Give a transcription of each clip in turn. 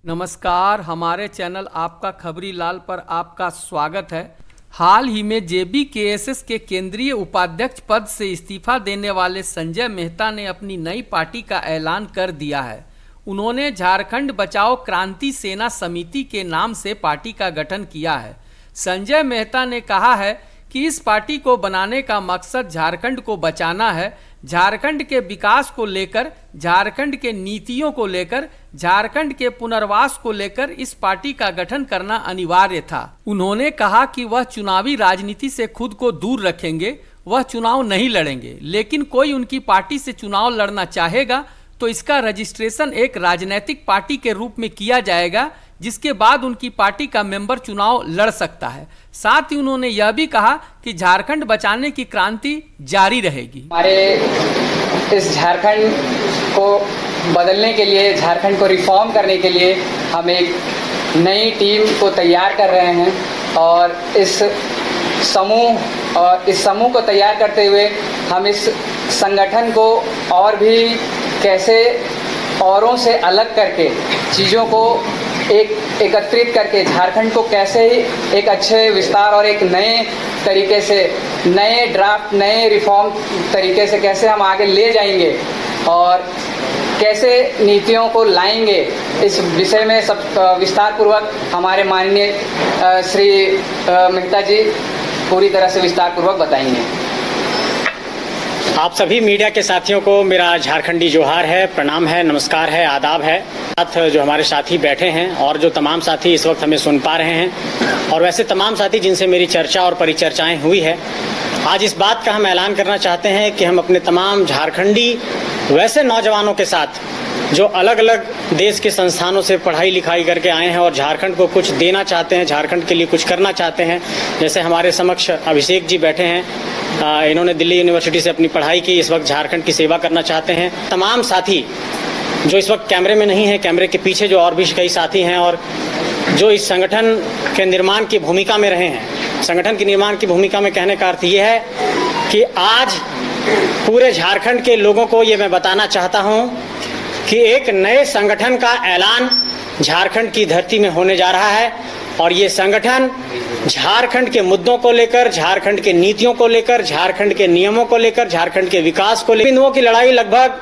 नमस्कार, हमारे चैनल आपका खबरी लाल पर आपका स्वागत है। हाल ही में जेबीकेएसएस के केंद्रीय उपाध्यक्ष पद से इस्तीफा देने वाले संजय मेहता ने अपनी नई पार्टी का ऐलान कर दिया है। उन्होंने झारखंड बचाओ क्रांति सेना समिति के नाम से पार्टी का गठन किया है। संजय मेहता ने कहा है कि इस पार्टी को बनाने का मकसद झारखंड को बचाना है। झारखंड के विकास को लेकर, झारखंड के नीतियों को लेकर, झारखंड के पुनर्वास को लेकर इस पार्टी का गठन करना अनिवार्य था। उन्होंने कहा कि वह चुनावी राजनीति से खुद को दूर रखेंगे, वह चुनाव नहीं लड़ेंगे, लेकिन कोई उनकी पार्टी से चुनाव लड़ना चाहेगा तो इसका रजिस्ट्रेशन एक राजनीतिक पार्टी के रूप में किया जाएगा, जिसके बाद उनकी पार्टी का मेंबर चुनाव लड़ सकता है। साथ ही उन्होंने यह भी कहा कि झारखंड बचाने की क्रांति जारी रहेगी। हमारे इस झारखंड को बदलने के लिए, झारखंड को रिफॉर्म करने के लिए हम एक नई टीम को तैयार कर रहे हैं और इस समूह को तैयार करते हुए हम इस संगठन को और भी कैसे औरों से अलग करके चीज़ों को एकत्रित करके झारखंड को कैसे ही एक अच्छे विस्तार और एक नए तरीके से, नए ड्राफ्ट, नए रिफॉर्म तरीके से कैसे हम आगे ले जाएंगे और कैसे नीतियों को लाएंगे, इस विषय में सब विस्तार पूर्वक हमारे माननीय श्री मेहता जी पूरी तरह से विस्तार पूर्वक बताएंगे। आप सभी मीडिया के साथियों को मेरा झारखंडी जोहार है, प्रणाम है, नमस्कार है, आदाब है। साथ जो हमारे साथी बैठे हैं और जो तमाम साथी इस वक्त हमें सुन पा रहे हैं और वैसे तमाम साथी जिनसे मेरी चर्चा और परिचर्चाएं हुई है, आज इस बात का हम ऐलान करना चाहते हैं कि हम अपने तमाम झारखंडी वैसे नौजवानों के साथ जो अलग अलग देश के संस्थानों से पढ़ाई लिखाई करके आए हैं और झारखंड को कुछ देना चाहते हैं, झारखंड के लिए कुछ करना चाहते हैं, जैसे हमारे समक्ष अभिषेक जी बैठे हैं, इन्होंने दिल्ली यूनिवर्सिटी से अपनी पढ़ाई की, इस वक्त झारखंड की सेवा करना चाहते हैं। तमाम साथी जो इस वक्त कैमरे में नहीं है, कैमरे के पीछे जो और भी कई साथी हैं और जो इस संगठन के निर्माण की भूमिका में रहे हैं। संगठन के निर्माण की भूमिका में कहने का अर्थ ये है कि आज पूरे झारखंड के लोगों को ये मैं बताना चाहता हूँ कि एक नए संगठन का ऐलान झारखंड की धरती में होने जा रहा है और ये संगठन झारखंड के मुद्दों को लेकर, झारखंड के नीतियों को लेकर, झारखंड के नियमों को लेकर, झारखंड के विकास को लेकर बिंदुओं की लड़ाई लगभग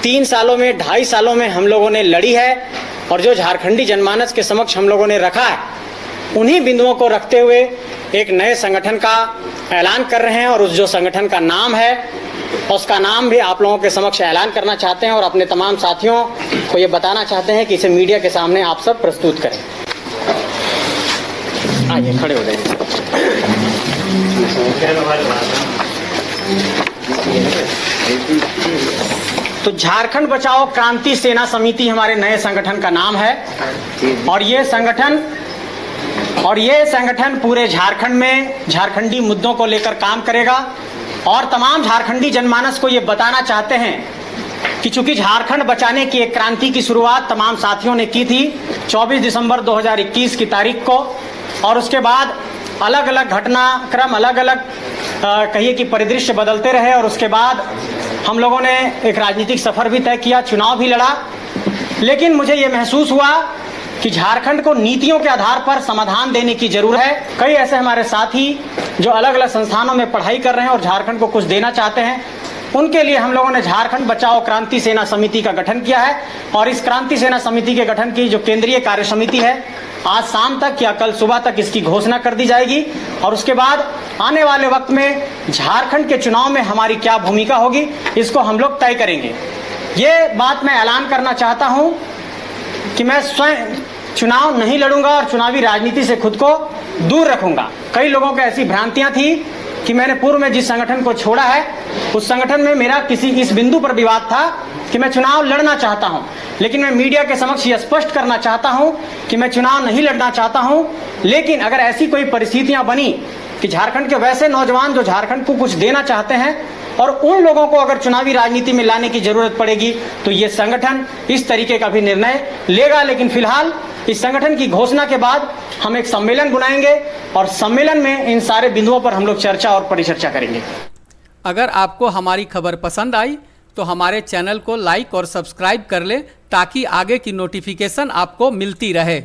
3 सालों में, 2.5 सालों में हम लोगों ने लड़ी है और जो झारखंडी जनमानस के समक्ष हम लोगों ने रखा है, उन्हीं बिंदुओं को रखते हुए एक नए संगठन का ऐलान कर रहे हैं और उस जो संगठन का नाम है उसका नाम भी आप लोगों के समक्ष ऐलान करना चाहते हैं और अपने तमाम साथियों को ये बताना चाहते हैं कि इसे मीडिया के सामने आप सब प्रस्तुत करें। आइए खड़े हो जाइए। तो झारखंड बचाओ क्रांति सेना समिति हमारे नए संगठन का नाम है और ये संगठन पूरे झारखंड में झारखंडी मुद्दों को लेकर काम करेगा और तमाम झारखंडी जनमानस को ये बताना चाहते हैं कि चूंकि झारखंड बचाने की एक क्रांति की शुरुआत तमाम साथियों ने की थी 24 दिसंबर 2021 की तारीख को और उसके बाद अलग अलग घटनाक्रम, अलग अलग कहिए कि परिदृश्य बदलते रहे और उसके बाद हम लोगों ने एक राजनीतिक सफर भी तय किया, चुनाव भी लड़ा। लेकिन मुझे ये महसूस हुआ कि झारखंड को नीतियों के आधार पर समाधान देने की जरूरत है। कई ऐसे हमारे साथी जो अलग अलग संस्थानों में पढ़ाई कर रहे हैं और झारखंड को कुछ देना चाहते हैं, उनके लिए हम लोगों ने झारखंड बचाओ क्रांति सेना समिति का गठन किया है और इस क्रांति सेना समिति के गठन की जो केंद्रीय कार्य समिति है, आज शाम तक या कल सुबह तक इसकी घोषणा कर दी जाएगी और उसके बाद आने वाले वक्त में झारखंड के चुनाव में हमारी क्या भूमिका होगी, इसको हम लोग तय करेंगे। ये बात मैं ऐलान करना चाहता हूं कि मैं स्वयं चुनाव नहीं लड़ूंगा और चुनावी राजनीति से खुद को दूर रखूंगा। कई लोगों को ऐसी भ्रांतियां थी कि मैंने पूर्व में जिस संगठन को छोड़ा है उस संगठन में मेरा किसी इस बिंदु पर विवाद था कि मैं चुनाव लड़ना चाहता हूं, लेकिन मैं मीडिया के समक्ष यह स्पष्ट करना चाहता हूं कि मैं चुनाव नहीं लड़ना चाहता हूं। लेकिन अगर ऐसी कोई परिस्थितियां बनी कि झारखंड के वैसे नौजवान जो झारखंड को कुछ देना चाहते हैं और उन लोगों को अगर चुनावी राजनीति में लाने की जरूरत पड़ेगी तो ये संगठन इस तरीके का भी निर्णय लेगा। लेकिन फिलहाल इस संगठन की घोषणा के बाद हम एक सम्मेलन बुलाएंगे और सम्मेलन में इन सारे बिंदुओं पर हम लोग चर्चा और परिचर्चा करेंगे। अगर आपको हमारी खबर पसंद आई तो हमारे चैनल को लाइक और सब्सक्राइब कर ले ताकि आगे की नोटिफिकेशन आपको मिलती रहे।